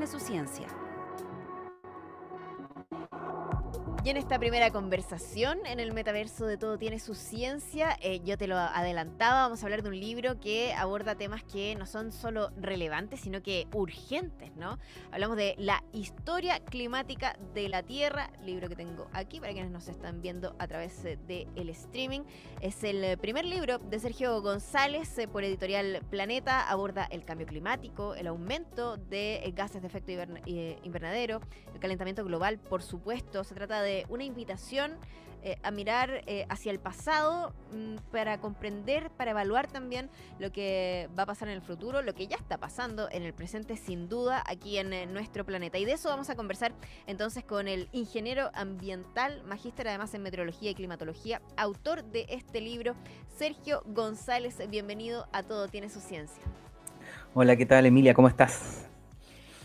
tiene su ciencia. Y en esta primera conversación en el metaverso de Todo tiene su ciencia, yo te lo adelantaba, vamos a hablar de un libro que aborda temas que no son solo relevantes, sino que urgentes, ¿no? Hablamos de la historia climática de la Tierra, libro que tengo aquí para quienes nos están viendo a través del streaming. Es el primer libro de Sergio González por editorial Planeta, aborda el cambio climático, el aumento de gases de efecto invernadero, el calentamiento global, por supuesto. Se trata de una invitación a mirar hacia el pasado para comprender, para evaluar también lo que va a pasar en el futuro, lo que ya está pasando en el presente, sin duda, aquí en nuestro planeta. Y de eso vamos a conversar entonces con el ingeniero ambiental, magíster además en meteorología y climatología, autor de este libro, Sergio González. Bienvenido a Todo tiene su ciencia. Hola, ¿qué tal, Emilia? ¿Cómo estás?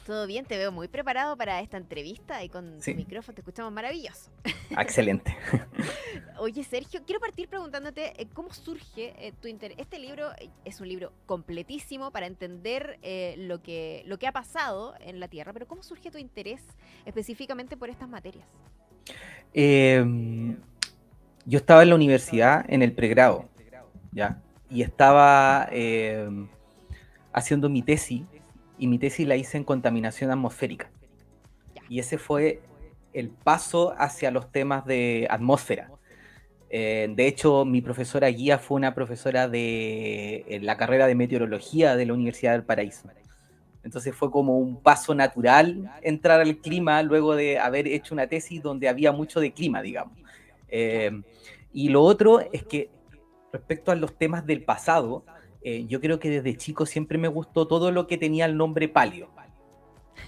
Todo bien, te veo muy preparado para esta entrevista y con tu Sí, micrófono te escuchamos maravilloso. excelente. Oye, Sergio, quiero partir preguntándote cómo surge tu interés. Este libro es un libro completísimo para entender lo que ha pasado en la Tierra, pero ¿cómo surge tu interés específicamente por estas materias? Eh, yo estaba en la universidad en el pregrado, ¿ya? Y estaba haciendo mi tesis, y mi tesis la hice en contaminación atmosférica. Ya. Y ese fue el paso hacia los temas de atmósfera. De hecho, mi profesora guía fue una profesora de la carrera de meteorología de la Universidad del Paraíso. Entonces fue como un paso natural entrar al clima luego de haber hecho una tesis donde había mucho de clima, digamos. Claro. Eh, y lo otro es que respecto a los temas del pasado, yo creo que desde chico siempre me gustó todo lo que tenía el nombre paleo.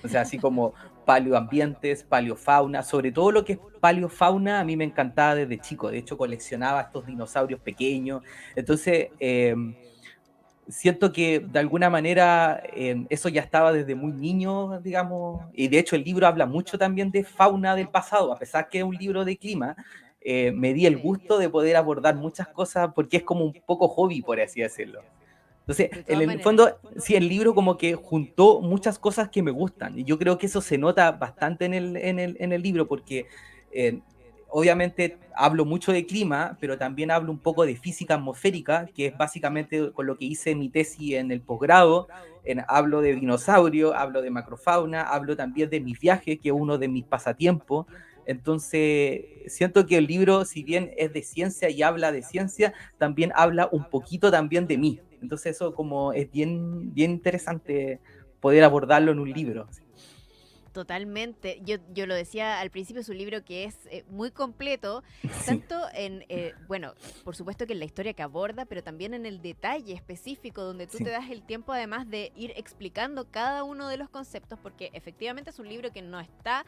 O sea, así como paleoambientes, paleofauna, sobre todo lo que es paleofauna, a mí me encantaba desde chico. De hecho, coleccionaba estos dinosaurios pequeños. Entonces, siento que de alguna manera eso ya estaba desde muy niño, digamos, y de hecho el libro habla mucho también de fauna del pasado, a pesar que es un libro de clima, me di el Sí, gusto de poder abordar muchas cosas porque es como un poco hobby, por así decirlo. Entonces, de en todas el maneras. fondo, sí, el libro como que juntó muchas cosas que me gustan. Y yo creo que eso se nota bastante en el libro, porque eh, obviamente hablo mucho de clima, pero también hablo un poco de física atmosférica, que es básicamente con lo que hice mi tesis en el posgrado. Hablo de dinosaurio, hablo de macrofauna, hablo también de mis viajes, que es uno de mis pasatiempos. Entonces, siento que el libro, si bien es de ciencia y habla de ciencia, también habla un poquito también de mí. Entonces eso como es bien, bien interesante poder abordarlo en un libro. Totalmente. Yo lo decía al principio, es un libro que es muy completo, Sí, tanto en, bueno, por supuesto que en la historia que aborda, pero también en el detalle específico, donde tú te sí, das el tiempo además de ir explicando cada uno de los conceptos, porque efectivamente es un libro que no está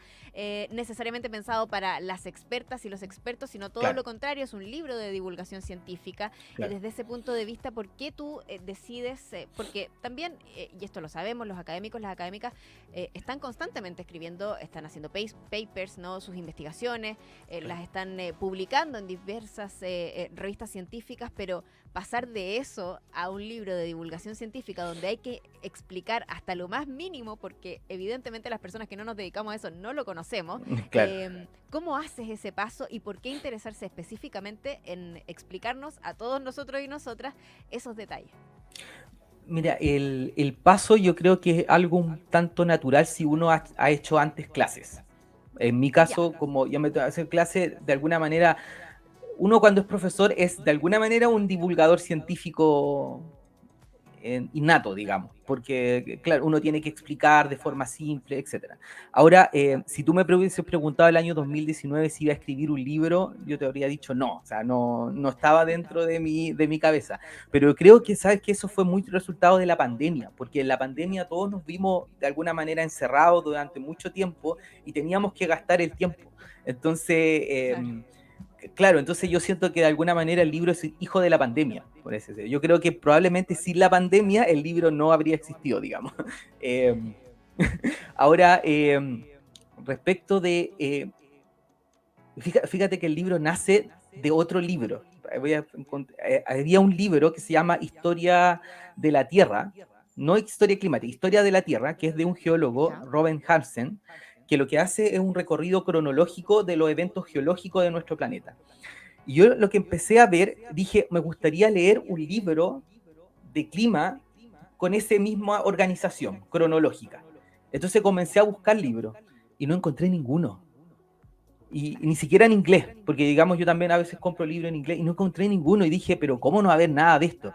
necesariamente pensado para las expertas y los expertos, sino todo claro, lo contrario, es un libro de divulgación científica. Y claro, desde ese punto de vista, ¿por qué tú decides? Porque también, y esto lo sabemos, los académicos, las académicas, están constantemente escribiendo, están haciendo papers, ¿no? Sus investigaciones, claro. las están publicando en diversas revistas científicas, pero pasar de eso a un libro de divulgación científica donde hay que explicar hasta lo más mínimo, porque evidentemente las personas que no nos dedicamos a eso no lo conocemos, Claro. ¿cómo haces ese paso y por qué interesarse específicamente en explicarnos a todos nosotros y nosotras esos detalles? Mira, el paso yo creo que es algo un tanto natural si uno ha hecho antes clases. En mi Ya. caso, como ya me tengo que hacer clase, de alguna manera, uno cuando es profesor es de alguna manera un divulgador científico innato, digamos, porque, claro, uno tiene que explicar de forma simple, etcétera. Ahora, si tú me hubieses preguntado el año 2019 si iba a escribir un libro, yo te habría dicho no, o sea, no, no estaba dentro de mi cabeza. Pero creo que, ¿sabes que eso fue muy resultado de la pandemia? Porque en la pandemia todos nos vimos de alguna manera encerrados durante mucho tiempo y teníamos que gastar el tiempo. Entonces, Claro. claro, entonces yo siento que de alguna manera el libro es hijo de la pandemia, por ese decir. Yo creo que probablemente sin la pandemia el libro no habría existido, digamos. Eh, ahora, respecto de, fíjate que el libro nace de otro libro. Había un libro que se llama Historia de la Tierra, no historia climática, historia de la Tierra, que es de un geólogo, Ya. Robin Hansen, que lo que hace es un recorrido cronológico de los eventos geológicos de nuestro planeta. Y yo lo que empecé a ver, dije, me gustaría leer un libro de clima con esa misma organización cronológica. Entonces comencé a buscar libros y no encontré ninguno. Y ni siquiera en inglés, porque digamos yo también a veces compro libros en inglés y no encontré ninguno y dije, pero ¿cómo no va a haber nada de esto?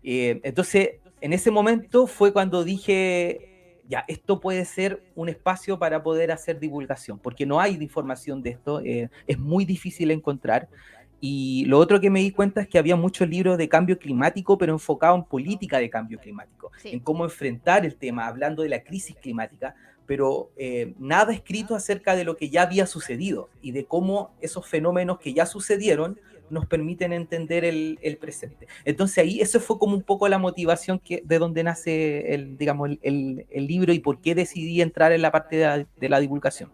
Entonces, en ese momento fue cuando dije, ya, esto puede ser un espacio para poder hacer divulgación, porque no hay información de esto, es muy difícil encontrar. Y lo otro que me di cuenta es que había muchos libros de cambio climático, pero enfocados en política de cambio climático, en Sí. cómo enfrentar el tema, hablando de la crisis climática, pero nada escrito acerca de lo que ya había sucedido y de cómo esos fenómenos que ya sucedieron nos permiten entender el presente. Entonces ahí eso fue como un poco la motivación de donde nace digamos, el libro y por qué decidí entrar en la parte de la divulgación.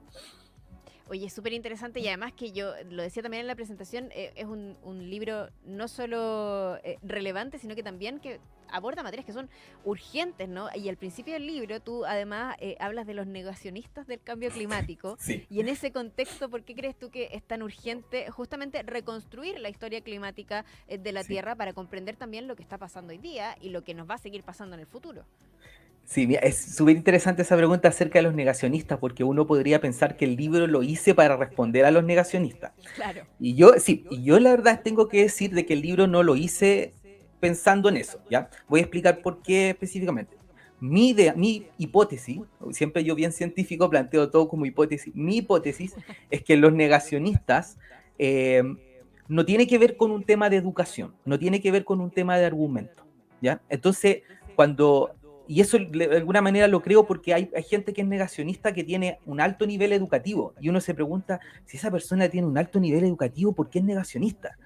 Oye, es súper interesante y además que yo lo decía también en la presentación, es un libro no solo relevante, sino que también que aborda materias que son urgentes, ¿no? Y al principio del libro tú además hablas de los negacionistas del cambio climático Sí. y en ese contexto, ¿por qué crees tú que es tan urgente justamente reconstruir la historia climática de la Sí. Tierra para comprender también lo que está pasando hoy día y lo que nos va a seguir pasando en el futuro? Sí, mira, es súper interesante esa pregunta acerca de los negacionistas, porque uno podría pensar que el libro lo hice para responder a los negacionistas. Claro. Y yo, sí, y yo la verdad tengo que decir de que el libro no lo hice pensando en eso, ¿ya? Voy a explicar por qué específicamente. Mi idea, mi hipótesis, siempre yo bien científico planteo todo como hipótesis, mi hipótesis es que los negacionistas eh, no tiene que ver con un tema de educación, no tiene que ver con un tema de argumento, ¿ya? Entonces, cuando y eso de alguna manera lo creo porque hay gente que es negacionista que tiene un alto nivel educativo y uno se pregunta si esa persona tiene un alto nivel educativo, ¿por qué es negacionista?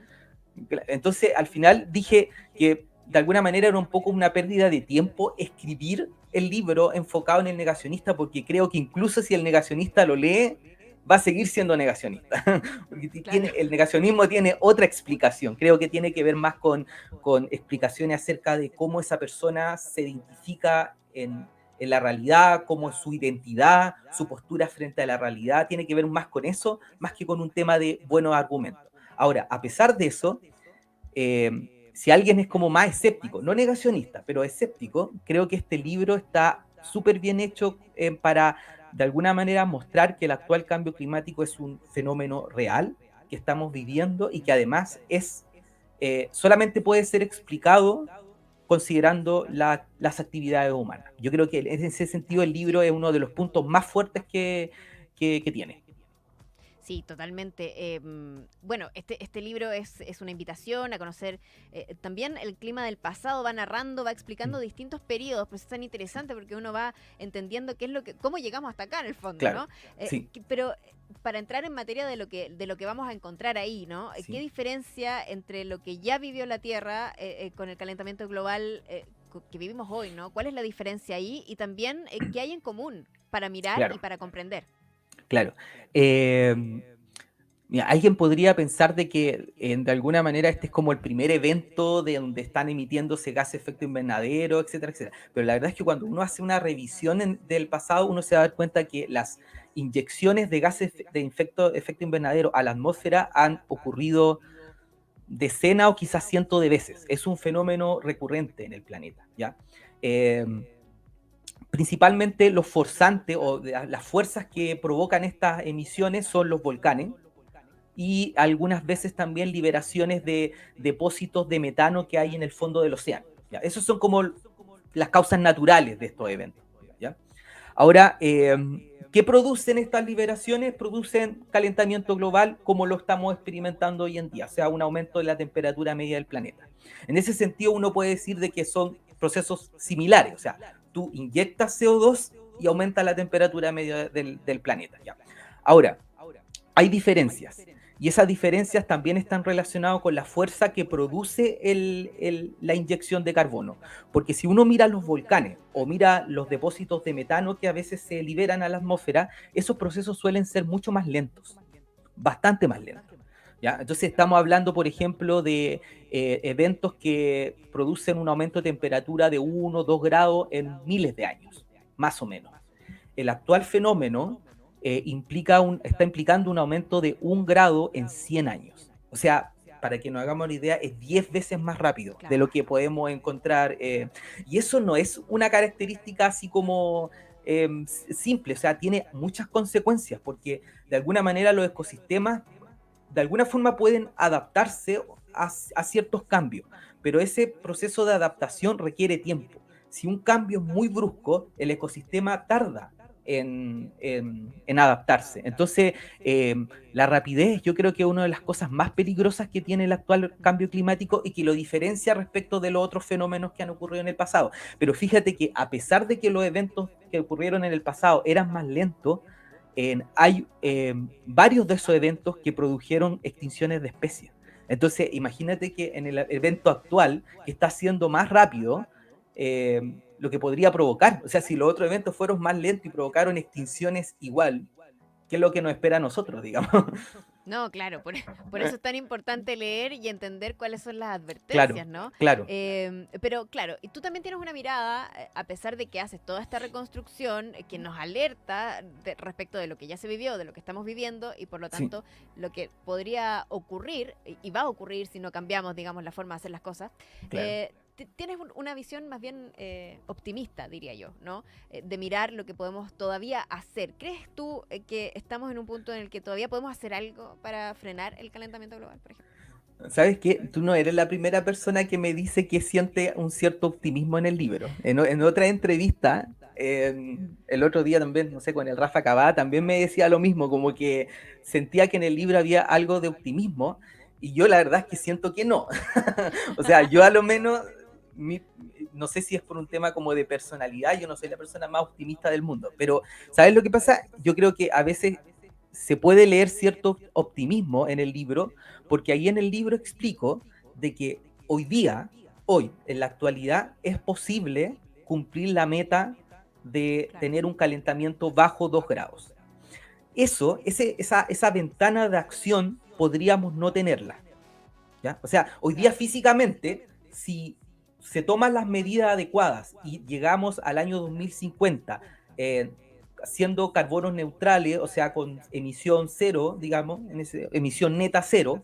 Entonces al final dije que de alguna manera era un poco una pérdida de tiempo escribir el libro enfocado en el negacionista porque creo que incluso si el negacionista lo lee va a seguir siendo negacionista. Porque Claro. el negacionismo tiene otra explicación. Creo que tiene que ver más con explicaciones acerca de cómo esa persona se identifica en la realidad, cómo es su identidad, su postura frente a la realidad. Tiene que ver más con eso, más que con un tema de buenos argumentos. Ahora, a pesar de eso, si alguien es como más escéptico, no negacionista, pero escéptico, creo que este libro está súper bien hecho para de alguna manera mostrar que el actual cambio climático es un fenómeno real que estamos viviendo y que además solamente puede ser explicado considerando las actividades humanas. Yo creo que en ese sentido el libro es uno de los puntos más fuertes que tiene. Sí, totalmente. Bueno, este libro es una invitación a conocer también el clima del pasado, va narrando, va explicando distintos periodos, pues es tan interesante porque uno va entendiendo qué es cómo llegamos hasta acá en el fondo, Claro, ¿no? sí, Pero para entrar en materia de lo que vamos a encontrar ahí, ¿no? ¿Qué sí, diferencia entre lo que ya vivió la Tierra con el calentamiento global que vivimos hoy, ¿no? ¿Cuál es la diferencia ahí? Y también, ¿qué hay en común para mirar y claro. para comprender? Claro. Eh, Mira, alguien podría pensar de que de alguna manera este es como el primer evento de donde están emitiéndose gases de efecto invernadero, etcétera, etcétera. Pero la verdad es que cuando uno hace una revisión del pasado, uno se va a dar cuenta que las inyecciones de gases de efecto invernadero a la atmósfera han ocurrido decenas o quizás cientos de veces. Es un fenómeno recurrente en el planeta, ¿ya? Eh, Principalmente los forzantes o las fuerzas que provocan estas emisiones son los volcanes y algunas veces también liberaciones de depósitos de metano que hay en el fondo del océano. ¿Ya? Esos son como las causas naturales de estos eventos. ¿Ya? Ahora, ¿qué producen estas liberaciones? Producen calentamiento global como lo estamos experimentando hoy en día, o sea, un aumento de la temperatura media del planeta. En ese sentido, uno puede decir de que son procesos similares, o sea, tú inyectas CO2 y aumenta la temperatura media del planeta. ¿Ya? Ahora, hay diferencias. Y esas diferencias también están relacionadas con la fuerza que produce la inyección de carbono. Porque si uno mira los volcanes o mira los depósitos de metano que a veces se liberan a la atmósfera, esos procesos suelen ser mucho más lentos, bastante más lentos. ¿ya? Entonces estamos hablando, por ejemplo, de eventos que producen un aumento de temperatura de 1 o 2 grados en miles de años, más o menos. El actual fenómeno está implicando un aumento de 1 grado en 100 años. O sea, para que nos hagamos una idea, es 10 veces más rápido de lo Claro. que podemos encontrar. Y eso no es una característica así como simple, o sea, tiene muchas consecuencias, porque de alguna manera los ecosistemas de alguna forma pueden adaptarse a ciertos cambios, pero ese proceso de adaptación requiere tiempo. Si un cambio es muy brusco, el ecosistema tarda en adaptarse. Entonces, la rapidez yo creo que es una de las cosas más peligrosas que tiene el actual cambio climático y que lo diferencia respecto de los otros fenómenos que han ocurrido en el pasado. Pero fíjate que a pesar de que los eventos que ocurrieron en el pasado eran más lentos, hay varios de esos eventos que produjeron extinciones de especies. Entonces, imagínate que en el evento actual, que está siendo más rápido, lo que podría provocar, o sea, si los otros eventos fueron más lentos y provocaron extinciones igual, ¿qué es lo que nos espera a nosotros, digamos? No, claro, por eso es tan importante leer y entender cuáles son las Claro, advertencias, ¿no? claro, Pero claro, y tú también tienes una mirada, a pesar de que haces toda esta reconstrucción, que nos alerta respecto de lo que ya se vivió, de lo que estamos viviendo y por lo sí, tanto lo que podría ocurrir y va a ocurrir si no cambiamos, digamos, la forma de hacer las cosas. claro. Tienes una visión más bien optimista, diría yo, ¿no? De mirar lo que podemos todavía hacer. ¿Crees tú que estamos en un punto en el que todavía podemos hacer algo para frenar el calentamiento global, por ejemplo? ¿Sabes qué? Tú no eres la primera persona que me dice que siente un cierto optimismo en el libro. En otra entrevista, el otro día también, no sé, con el Rafa Cabá, también me decía lo mismo, como que sentía que en el libro había algo de optimismo, y yo la verdad es que siento que no. O sea, yo a lo menos, mi- no sé si es por un tema como de personalidad, yo no soy la persona más optimista del mundo, pero ¿sabes lo que pasa? Yo creo que a veces se puede leer cierto optimismo en el libro, porque ahí en el libro explico de que hoy día, hoy, en la actualidad, es posible cumplir la meta de Claro. tener un calentamiento bajo 2 grados. Esa ventana de acción podríamos no tenerla, ¿ya? O sea, hoy día Claro. físicamente, si se toman las medidas adecuadas y llegamos al año 2050 siendo carbonos neutrales, o sea, con emisión cero, digamos, emisión neta cero,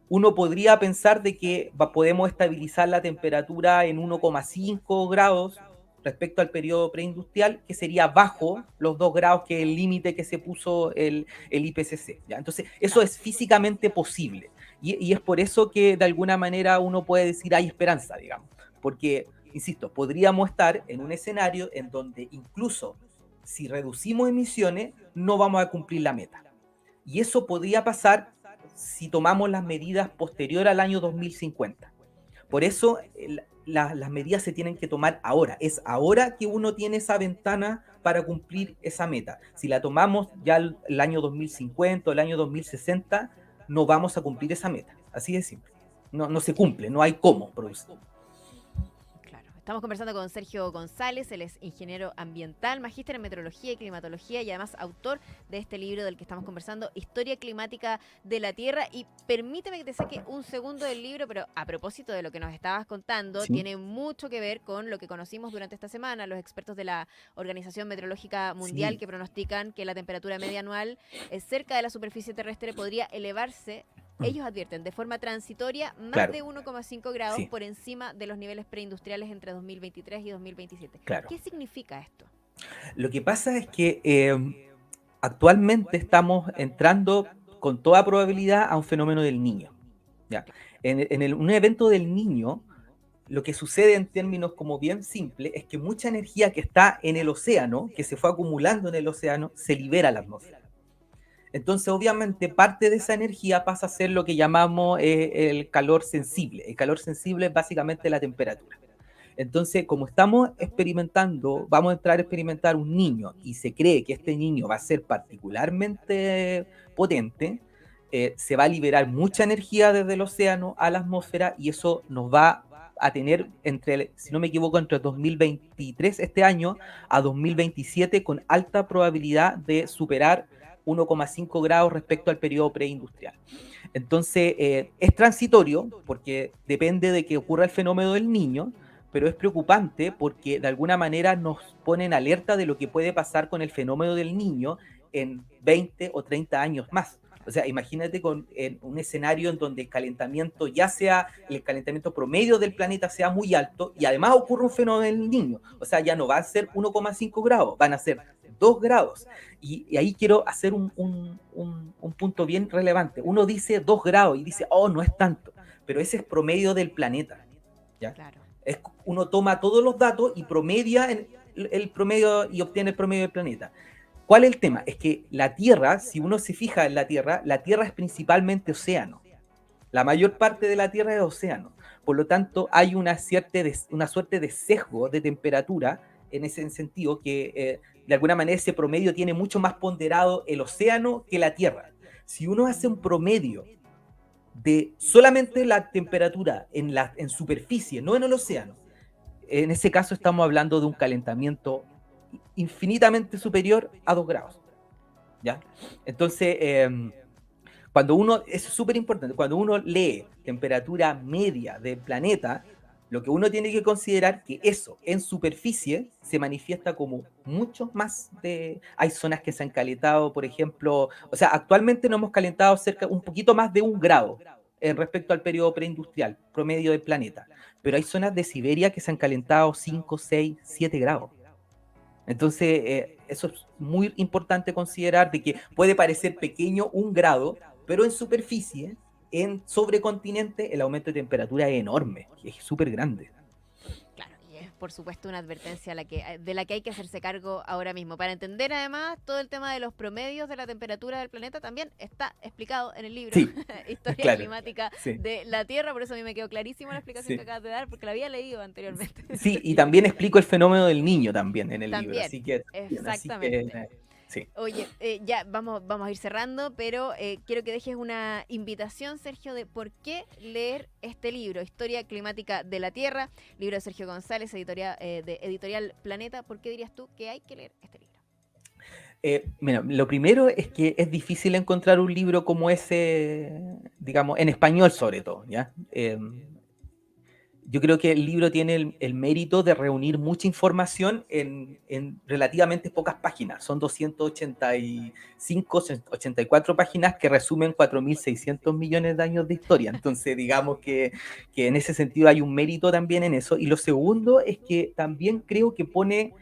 uno podría pensar de que podemos estabilizar la temperatura en 1,5 grados respecto al periodo preindustrial, que sería bajo los 2 grados, que es el límite que se puso el IPCC. ¿Ya? Entonces, eso Claro. es físicamente posible. Y es por eso que de alguna manera uno puede decir hay esperanza, digamos. Porque, insisto, podríamos estar en un escenario en donde incluso si reducimos emisiones, no vamos a cumplir la meta. Y eso podría pasar si tomamos las medidas posterior al año 2050. Por eso las medidas se tienen que tomar ahora. Es ahora que uno tiene esa ventana para cumplir esa meta. Si la tomamos ya el año 2050 o el año 2060, no vamos a cumplir esa meta. Así de simple. No, no se cumple, no hay cómo producir. Claro. Estamos conversando con Sergio González, él es ingeniero ambiental, magíster en meteorología y climatología y además autor de este libro del que estamos conversando, Historia Climática de la Tierra. Y permíteme que te saque un segundo del libro, pero a propósito de lo que nos estabas contando, Sí, tiene mucho que ver con lo que conocimos durante esta semana, los expertos de la Organización Meteorológica Mundial sí, que pronostican que la temperatura media anual cerca de la superficie terrestre podría elevarse. Ellos advierten de forma transitoria más claro, de 1,5 grados sí, por encima de los niveles preindustriales entre 2023 y 2027. claro. ¿Qué significa esto? Lo que pasa es que actualmente estamos entrando con toda probabilidad a un fenómeno del niño. ¿Ya? Un evento del niño, lo que sucede en términos como bien simple es que mucha energía que está en el océano, que se fue acumulando en el océano, se libera a la atmósfera. Entonces, obviamente, parte de esa energía pasa a ser lo que llamamos el calor sensible. El calor sensible es básicamente la temperatura. Entonces, como estamos experimentando, vamos a entrar a experimentar un niño y se cree que este niño va a ser particularmente potente, se va a liberar mucha energía desde el océano a la atmósfera y eso nos va a tener entre, si no me equivoco, entre 2023 este año a 2027 con alta probabilidad de superar 1,5 grados respecto al periodo preindustrial. Entonces, es transitorio porque depende de que ocurra el fenómeno del Niño, pero es preocupante porque de alguna manera nos pone en alerta de lo que puede pasar con el fenómeno del Niño en 20 o 30 años más. O sea, imagínate en un escenario en donde el calentamiento el calentamiento promedio del planeta sea muy alto y además ocurre un fenómeno del Niño. O sea, ya no va a ser 1,5 grados, van a ser 2 grados. Y ahí quiero hacer un punto bien relevante. Uno dice 2 grados y dice, oh, no es tanto, pero ese es promedio del planeta, ¿ya? Claro. Uno toma todos los datos y promedia el promedio y obtiene el promedio del planeta. ¿Cuál es el tema? Es que la Tierra, si uno se fija en la Tierra es principalmente océano. La mayor parte de la Tierra es océano. Por lo tanto, hay una suerte de sesgo de temperatura en ese sentido que de alguna manera ese promedio tiene mucho más ponderado el océano que la Tierra. Si uno hace un promedio de solamente la temperatura en superficie, no en el océano, en ese caso estamos hablando de un calentamiento infinitamente superior a 2 grados, ¿ya? Entonces, eso es súper importante, cuando uno lee temperatura media del planeta, lo que uno tiene que considerar que eso en superficie se manifiesta como mucho más hay zonas que se han calentado, por ejemplo, o sea, actualmente no hemos calentado un poquito más de 1 grado respecto al periodo preindustrial promedio del planeta, pero hay zonas de Siberia que se han calentado 5, 6, 7 grados. Entonces, eso es muy importante considerar de que puede parecer pequeño 1 grado, pero en superficie, sobre continente, el aumento de temperatura es enorme, es súper grande. Claro, y es por supuesto una advertencia de la que hay que hacerse cargo ahora mismo. Para entender además todo el tema de los promedios de la temperatura del planeta también está explicado en el libro Sí, Historia claro, Climática sí. de la Tierra, por eso a mí me quedó clarísima la explicación Sí. que acabas de dar, porque la había leído anteriormente. Sí, y también explico el fenómeno del Niño también en el libro, También, así que exactamente. sí. Oye, ya vamos a ir cerrando, pero quiero que dejes una invitación, Sergio, de por qué leer este libro, Historia Climática de la Tierra, libro de Sergio González, de Editorial Planeta. ¿Por qué dirías tú que hay que leer este libro? Mira, lo primero es que es difícil encontrar un libro como ese, digamos, en español sobre todo, ¿ya? Yo creo que el libro tiene el mérito de reunir mucha información en relativamente pocas páginas. Son 285, 84 páginas que resumen 4.600 millones de años de historia. Entonces, digamos que en ese sentido hay un mérito también en eso. Y lo segundo es que también creo que pone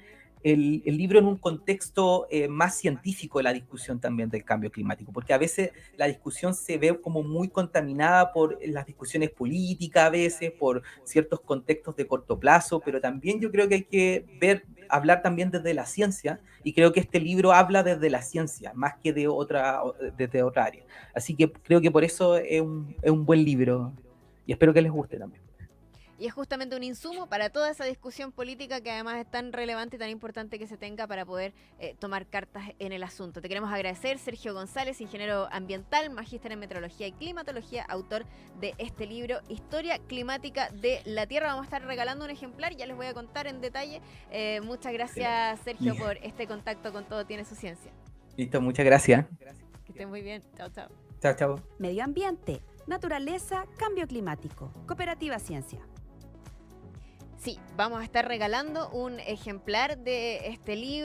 el libro en un contexto más científico de la discusión también del cambio climático, porque a veces la discusión se ve como muy contaminada por las discusiones políticas, a veces por ciertos contextos de corto plazo, pero también yo creo que hay que hablar también desde la ciencia, y creo que este libro habla desde la ciencia, más que desde otra área. Así que creo que por eso es un buen libro, y espero que les guste también. Y es justamente un insumo para toda esa discusión política que además es tan relevante y tan importante que se tenga para poder tomar cartas en el asunto. Te queremos agradecer, Sergio González, ingeniero ambiental, magíster en meteorología y climatología, autor de este libro, Historia Climática de la Tierra. Vamos a estar regalando un ejemplar, ya les voy a contar en detalle. Muchas gracias, Sergio, por este contacto con Todo Tiene Su Ciencia. Listo, muchas gracias. Que estén muy bien. Chao, chao. Chao, chao. Medio ambiente, naturaleza, cambio climático. Cooperativa Ciencia. Sí, vamos a estar regalando un ejemplar de este libro.